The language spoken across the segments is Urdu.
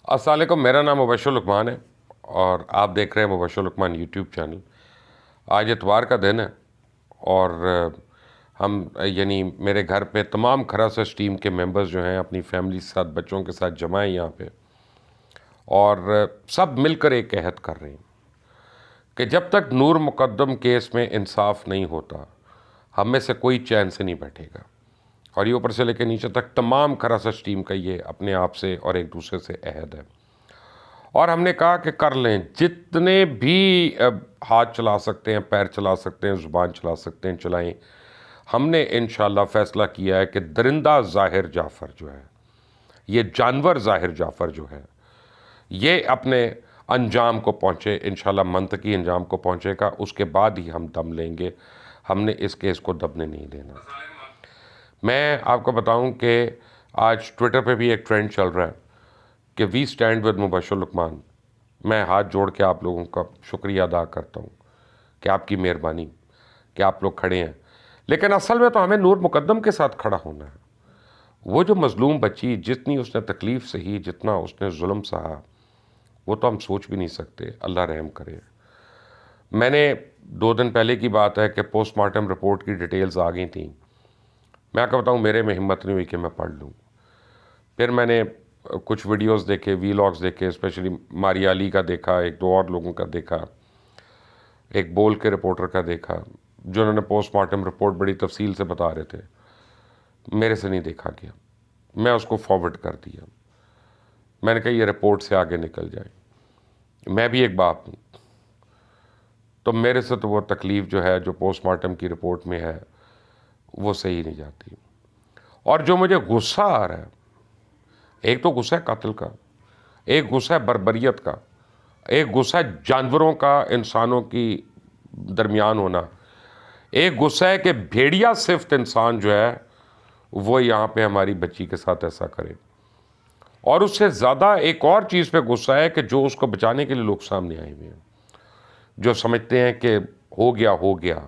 السلام علیکم، میرا نام مبشر لقمان ہے اور آپ دیکھ رہے ہیں مبشر لقمان یوٹیوب چینل۔ آج اتوار کا دن ہے اور ہم یعنی میرے گھر پہ تمام کھراسس ٹیم کے ممبرز جو ہیں اپنی فیملی کے ساتھ بچوں کے ساتھ جمع ہیں یہاں پہ، اور سب مل کر ایک عہد کر رہے ہیں کہ جب تک نور مقدم کیس میں انصاف نہیں ہوتا ہم میں سے کوئی چین سے نہیں بیٹھے گا۔ اور یہ اوپر سے لے کے نیچے تک تمام کھراسس ٹیم کا یہ اپنے آپ سے اور ایک دوسرے سے عہد ہے، اور ہم نے کہا کہ کر لیں جتنے بھی ہاتھ چلا سکتے ہیں، پیر چلا سکتے ہیں، زبان چلا سکتے ہیں، چلائیں۔ ہم نے انشاءاللہ فیصلہ کیا ہے کہ درندہ ظاہر جعفر جو ہے، یہ جانور ظاہر جعفر جو ہے، یہ اپنے انجام کو پہنچے، انشاءاللہ منطقی انجام کو پہنچے گا، اس کے بعد ہی ہم دم لیں گے۔ ہم نے اس کیس کو دبنے نہیں دینا۔ میں آپ کو بتاؤں کہ آج ٹویٹر پہ بھی ایک ٹرینڈ چل رہا ہے کہ وی سٹینڈ ود مبشر لقمان۔ میں ہاتھ جوڑ کے آپ لوگوں کا شکریہ ادا کرتا ہوں کہ آپ کی مہربانی کہ آپ لوگ کھڑے ہیں، لیکن اصل میں تو ہمیں نور مقدم کے ساتھ کھڑا ہونا ہے۔ وہ جو مظلوم بچی، جتنی اس نے تکلیف سہی، جتنا اس نے ظلم سہا، وہ تو ہم سوچ بھی نہیں سکتے۔ اللہ رحم کرے۔ میں نے 2 دن پہلے کی بات ہے کہ پوسٹ مارٹم رپورٹ کی ڈیٹیلز آ گئی تھیں۔ میں آپ کو بتاؤں میرے میں ہمت نہیں ہوئی کہ میں پڑھ لوں۔ پھر میں نے کچھ ویڈیوز دیکھے، ویلاگز دیکھے، اسپیشلی ماریا علی کا دیکھا، 1-2 اور لوگوں کا دیکھا، ایک بول کے رپورٹر کا دیکھا، جنہوں نے پوسٹ مارٹم رپورٹ بڑی تفصیل سے بتا رہے تھے۔ میرے سے نہیں دیکھا گیا، میں اس کو فارورڈ کر دیا۔ میں نے کہا یہ رپورٹ سے آگے نکل جائے، میں بھی ایک باپ ہوں، تو میرے سے تو وہ تکلیف جو ہے جو پوسٹ مارٹم کی رپورٹ میں ہے وہ صحیح نہیں جاتی۔ اور جو مجھے غصہ آ رہا ہے، ایک تو غصہ ہے قتل کا، ایک غصہ ہے بربریت کا، ایک غصہ ہے جانوروں کا انسانوں کی درمیان ہونا، ایک غصہ ہے کہ بھیڑیا صفت انسان جو ہے وہ یہاں پہ ہماری بچی کے ساتھ ایسا کرے، اور اس سے زیادہ ایک اور چیز پہ غصہ ہے کہ جو اس کو بچانے کے لیے لوگ سامنے آئے ہوئے ہیں، جو سمجھتے ہیں کہ ہو گیا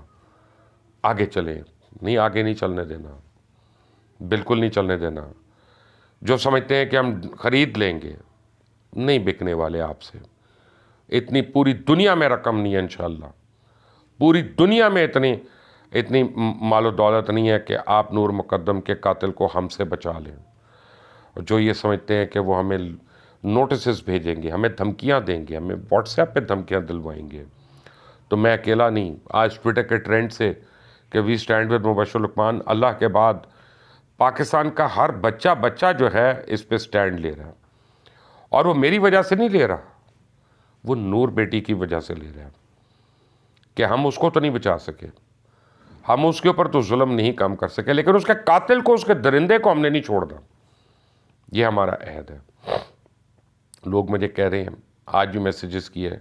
آگے چلیں۔ نہیں، آگے نہیں چلنے دینا، بالکل نہیں چلنے دینا۔ جو سمجھتے ہیں کہ ہم خرید لیں گے، نہیں بکنے والے آپ سے۔ اتنی پوری دنیا میں رقم نہیں ہے انشاءاللہ، پوری دنیا میں اتنی مال و دولت نہیں ہے کہ آپ نور مقدم کے قاتل کو ہم سے بچا لیں۔ اور جو یہ سمجھتے ہیں کہ وہ ہمیں نوٹسز بھیجیں گے، ہمیں دھمکیاں دیں گے، ہمیں واٹس ایپ پہ دھمکیاں دلوائیں گے، تو میں اکیلا نہیں۔ آج ٹویٹر کے ٹرینڈ سے کہ وی سٹینڈ ود مبشر لقمان، اللہ کے بعد پاکستان کا ہر بچہ جو ہے اس پہ سٹینڈ لے رہا ہے، اور وہ میری وجہ سے نہیں لے رہا، وہ نور بیٹی کی وجہ سے لے رہا ہے کہ ہم اس کو تو نہیں بچا سکے، ہم اس کے اوپر تو ظلم نہیں کم کر سکے، لیکن اس کے قاتل کو، اس کے درندے کو ہم نے نہیں چھوڑنا۔ یہ ہمارا عہد ہے۔ لوگ مجھے کہہ رہے ہیں، آج بھی میسیجز کیے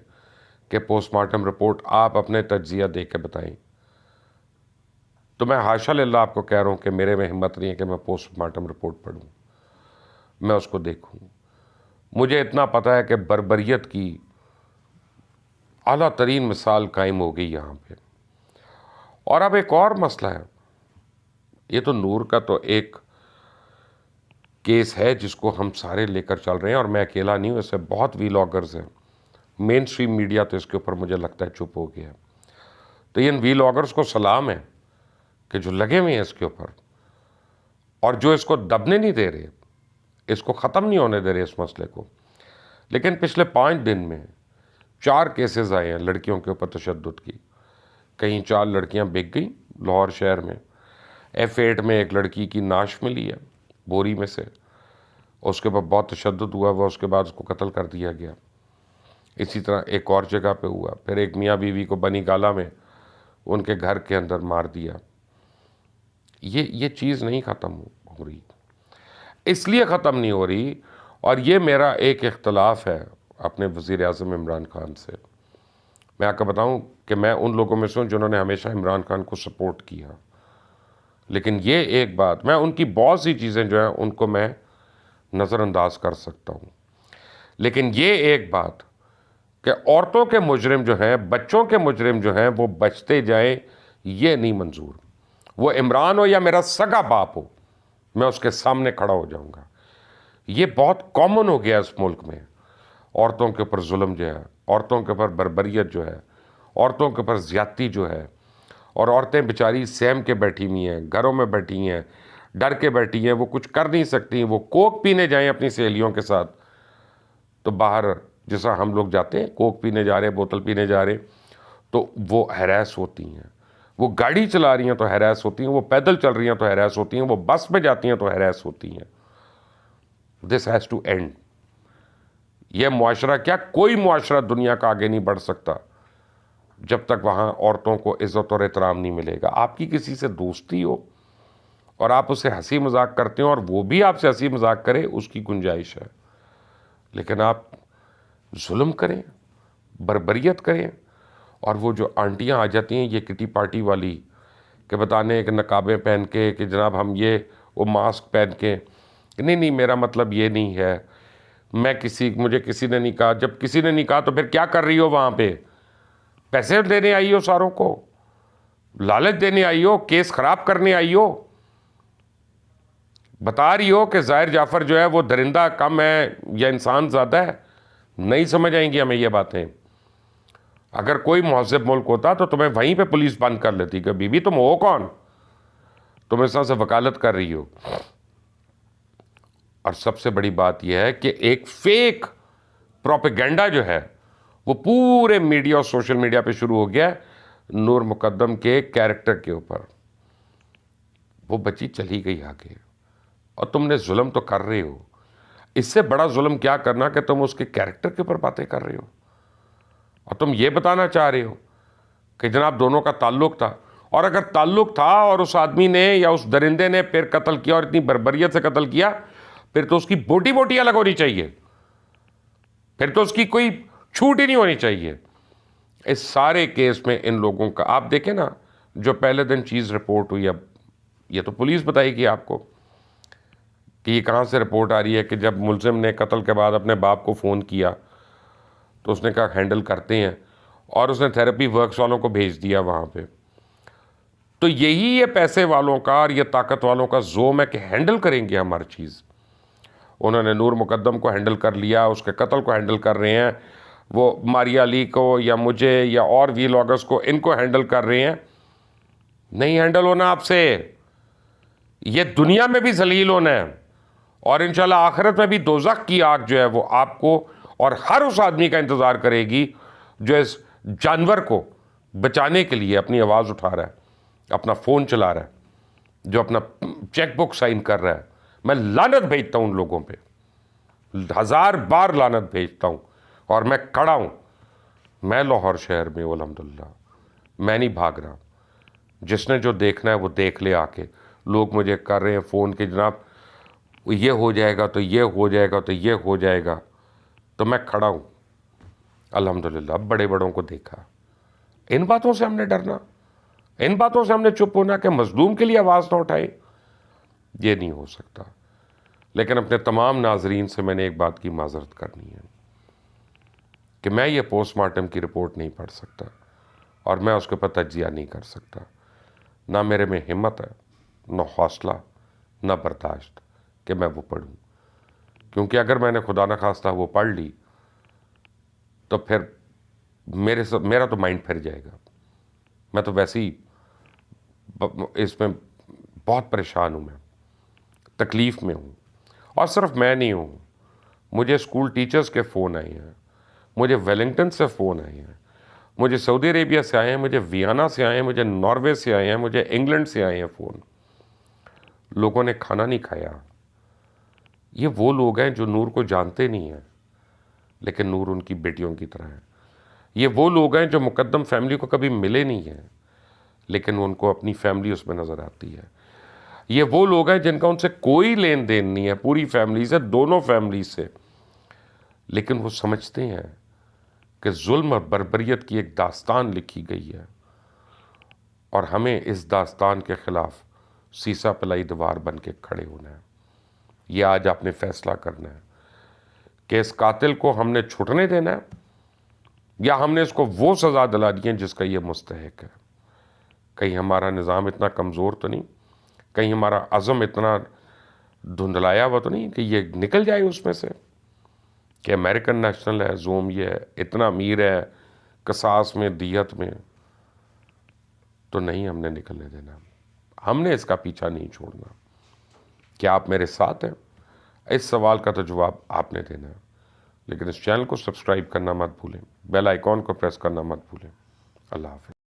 کہ پوسٹ مارٹم رپورٹ آپ اپنے تجزیہ دے کے بتائیں، تو میں حاشا للہ آپ کو کہہ رہا ہوں کہ میرے میں ہمت نہیں ہے کہ میں پوسٹ مارٹم رپورٹ پڑھوں، میں اس کو دیکھوں۔ مجھے اتنا پتہ ہے کہ بربریت کی اعلیٰ ترین مثال قائم ہو گئی یہاں پہ۔ اور اب ایک اور مسئلہ ہے، یہ تو نور کا تو ایک کیس ہے جس کو ہم سارے لے کر چل رہے ہیں، اور میں اکیلا نہیں ہوں، ایسے بہت ویلاگرز ہیں۔ مین سٹریم میڈیا تو اس کے اوپر مجھے لگتا ہے چپ ہو گیا ہے، تو ان ویلاگرز کو سلام ہے کہ جو لگے ہوئے ہیں اس کے اوپر، اور جو اس کو دبنے نہیں دے رہے، اس کو ختم نہیں ہونے دے رہے اس مسئلے کو۔ لیکن پچھلے 5 دن میں 4 کیسز آئے ہیں لڑکیوں کے اوپر تشدد کی۔ کہیں 4 لڑکیاں بک گئیں لاہور شہر میں، F8 میں ایک لڑکی کی نعش ملی ہے بوری میں سے، اس کے اوپر بہت تشدد ہوا، وہ اس کے بعد اس کو قتل کر دیا گیا۔ اسی طرح ایک اور جگہ پہ ہوا، پھر ایک میاں بیوی کو بنی گالا میں ان کے گھر کے اندر مار دیا۔ یہ چیز نہیں ختم ہو رہی، اس لیے ختم نہیں ہو رہی، اور یہ میرا ایک اختلاف ہے اپنے وزیر اعظم عمران خان سے۔ میں آپ کو بتاؤں کہ میں ان لوگوں میں سے ہوں جنہوں نے ہمیشہ عمران خان کو سپورٹ کیا، لیکن یہ ایک بات، میں ان کی بہت سی چیزیں جو ہیں ان کو میں نظر انداز کر سکتا ہوں، لیکن یہ ایک بات کہ عورتوں کے مجرم جو ہیں، بچوں کے مجرم جو ہیں وہ بچتے جائیں، یہ نہیں منظور۔ وہ عمران ہو یا میرا سگا باپ ہو، میں اس کے سامنے کھڑا ہو جاؤں گا۔ یہ بہت کامن ہو گیا اس ملک میں، عورتوں کے اوپر ظلم جو ہے، عورتوں کے اوپر بربریت جو ہے، عورتوں کے اوپر زیادتی جو ہے، اور عورتیں بیچاری سہم کے بیٹھی ہوئی ہیں، گھروں میں بیٹھی ہیں، ڈر کے بیٹھی ہیں، وہ کچھ کر نہیں سکتی. وہ کوک پینے جائیں اپنی سہیلیوں کے ساتھ تو باہر جیسا ہم لوگ جاتے ہیں کوک پینے جا رہے، بوتل پینے جا رہے، تو وہ ہراس ہوتی ہیں. وہ گاڑی چلا رہی ہیں تو ہراس ہوتی ہیں، وہ پیدل چل رہی ہیں تو ہراس ہوتی ہیں، وہ بس میں جاتی ہیں تو ہراس ہوتی ہیں. This has to end. یہ معاشرہ کیا، کوئی معاشرہ دنیا کا آگے نہیں بڑھ سکتا جب تک وہاں عورتوں کو عزت اور احترام نہیں ملے گا. آپ کی کسی سے دوستی ہو اور آپ اسے ہنسی مذاق کرتے ہیں اور وہ بھی آپ سے ہنسی مذاق کرے، اس کی گنجائش ہے. لیکن آپ ظلم کریں، بربریت کریں، اور وہ جو آنٹیاں آ جاتی ہیں یہ کٹی پارٹی والی کہ بتانے کہ نقابیں پہن کے کہ جناب ہم یہ، وہ ماسک پہن کے، نہیں نہیں میرا مطلب یہ نہیں ہے، مجھے کسی نے نہیں کہا. جب کسی نے نہیں کہا تو پھر کیا کر رہی ہو وہاں پہ؟ پیسے دینے آئی ہو ساروں کو، لالچ دینے آئی ہو، کیس خراب کرنے آئی ہو، بتا رہی ہو کہ ظاہر جعفر جو ہے وہ درندہ کم ہے یا انسان زیادہ ہے. نہیں سمجھ آئیں گی ہمیں یہ باتیں. اگر کوئی مہذب ملک ہوتا تو تمہیں وہیں پہ پولیس بند کر لیتی کہ بی بی تم ہو کون، تم اس طرح سے وکالت کر رہی ہو. اور سب سے بڑی بات یہ ہے کہ ایک فیک پروپیگنڈا جو ہے وہ پورے میڈیا اور سوشل میڈیا پہ شروع ہو گیا ہے نور مقدم کے کیریکٹر کے اوپر. وہ بچی چلی گئی آگے اور تم نے ظلم تو کر رہے ہو. اس سے بڑا ظلم کیا کرنا کہ تم اس کے کیریکٹر کے اوپر باتیں کر رہے ہو اور تم یہ بتانا چاہ رہے ہو کہ جناب دونوں کا تعلق تھا. اور اگر تعلق تھا اور اس آدمی نے یا اس درندے نے پھر قتل کیا اور اتنی بربریت سے قتل کیا، پھر تو اس کی بوٹی بوٹی الگ ہونی چاہیے، پھر تو اس کی کوئی چھوٹ ہی نہیں ہونی چاہیے. اس سارے کیس میں ان لوگوں کا آپ دیکھیں نا، جو پہلے دن چیز رپورٹ ہوئی، اب یہ تو پولیس بتائے گی آپ کو کہ یہ کہاں سے رپورٹ آ رہی ہے کہ جب ملزم نے قتل کے بعد اپنے باپ کو فون کیا تو اس نے کہا ہینڈل کرتے ہیں، اور اس نے تھیراپی ورکس والوں کو بھیج دیا وہاں پہ. تو یہی یہ پیسے والوں کا اور یہ طاقت والوں کا زوم ہے کہ ہینڈل کریں گے ہم ہر چیز. انہوں نے نور مقدم کو ہینڈل کر لیا، اس کے قتل کو ہینڈل کر رہے ہیں، وہ ماریا علی کو یا مجھے یا اور وی لاگرز کو، ان کو ہینڈل کر رہے ہیں. نہیں ہینڈل ہونا آپ سے. یہ دنیا میں بھی ذلیل ہونا ہے اور انشاءاللہ آخرت میں بھی دوزخ کی آگ جو ہے وہ آپ کو اور ہر اس آدمی کا انتظار کرے گی جو اس جانور کو بچانے کے لیے اپنی آواز اٹھا رہا ہے، اپنا فون چلا رہا ہے، جو اپنا چیک بک سائن کر رہا ہے. میں لعنت بھیجتا ہوں ان لوگوں پہ، 1000 بار لعنت بھیجتا ہوں. اور میں کھڑا ہوں، میں لاہور شہر میں ہوں الحمدللہ، میں نہیں بھاگ رہا. جس نے جو دیکھنا ہے وہ دیکھ لے. آ کے لوگ مجھے کر رہے ہیں فون کہ جناب یہ ہو جائے گا تو یہ ہو جائے گا تو یہ ہو جائے گا، تو میں کھڑا ہوں الحمدللہ. اب بڑے بڑوں کو دیکھا. ان باتوں سے ہم نے ڈرنا، ان باتوں سے ہم نے چپ ہونا کہ مظلوم کے لیے آواز نہ اٹھائے، یہ نہیں ہو سکتا. لیکن اپنے تمام ناظرین سے میں نے ایک بات کی معذرت کرنی ہے کہ میں یہ پوسٹ مارٹم کی رپورٹ نہیں پڑھ سکتا اور میں اس کے اوپر تجزیہ نہیں کر سکتا. نہ میرے میں ہمت ہے، نہ حوصلہ، نہ برداشت کہ میں وہ پڑھوں. کیونکہ اگر میں نے خدا نخواستہ وہ پڑھ لی تو پھر میرا تو مائنڈ پھر جائے گا. میں تو ویسے ہی اس میں بہت پریشان ہوں، میں تکلیف میں ہوں. اور صرف میں نہیں ہوں، مجھے اسکول ٹیچرز کے فون آئے ہیں، مجھے ویلنگٹن سے فون آئے ہیں، مجھے سعودی عربیہ سے آئے ہیں، مجھے ویانا سے آئے ہیں، مجھے ناروے سے آئے ہیں، مجھے انگلینڈ سے آئے ہیں فون. لوگوں نے کھانا نہیں کھایا. یہ وہ لوگ ہیں جو نور کو جانتے نہیں ہیں لیکن نور ان کی بیٹیوں کی طرح ہے. یہ وہ لوگ ہیں جو مقدم فیملی کو کبھی ملے نہیں ہیں لیکن ان کو اپنی فیملی اس میں نظر آتی ہے. یہ وہ لوگ ہیں جن کا ان سے کوئی لین دین نہیں ہے، پوری فیملی سے، دونوں فیملی سے، لیکن وہ سمجھتے ہیں کہ ظلم اور بربریت کی ایک داستان لکھی گئی ہے اور ہمیں اس داستان کے خلاف سیسا پلائی دیوار بن کے کھڑے ہونا ہے. یہ آج آپ نے فیصلہ کرنا ہے کہ اس قاتل کو ہم نے چھٹنے دینا ہے یا ہم نے اس کو وہ سزا دلا دی ہے جس کا یہ مستحق ہے. کہیں ہمارا نظام اتنا کمزور تو نہیں، کہیں ہمارا عزم اتنا دھندلایا ہوا تو نہیں کہ یہ نکل جائے اس میں سے. کہ امریکن نیشنل ہے، زوم یہ ہے، اتنا امیر ہے قصاص میں، دیت میں، تو نہیں ہم نے نکلنے دینا. ہم نے اس کا پیچھا نہیں چھوڑنا. کیا آپ میرے ساتھ ہیں؟ اس سوال کا تو جواب آپ نے دینا ہے. لیکن اس چینل کو سبسکرائب کرنا مت بھولیں، بیل آئیکن کو پریس کرنا مت بھولیں. اللہ حافظ.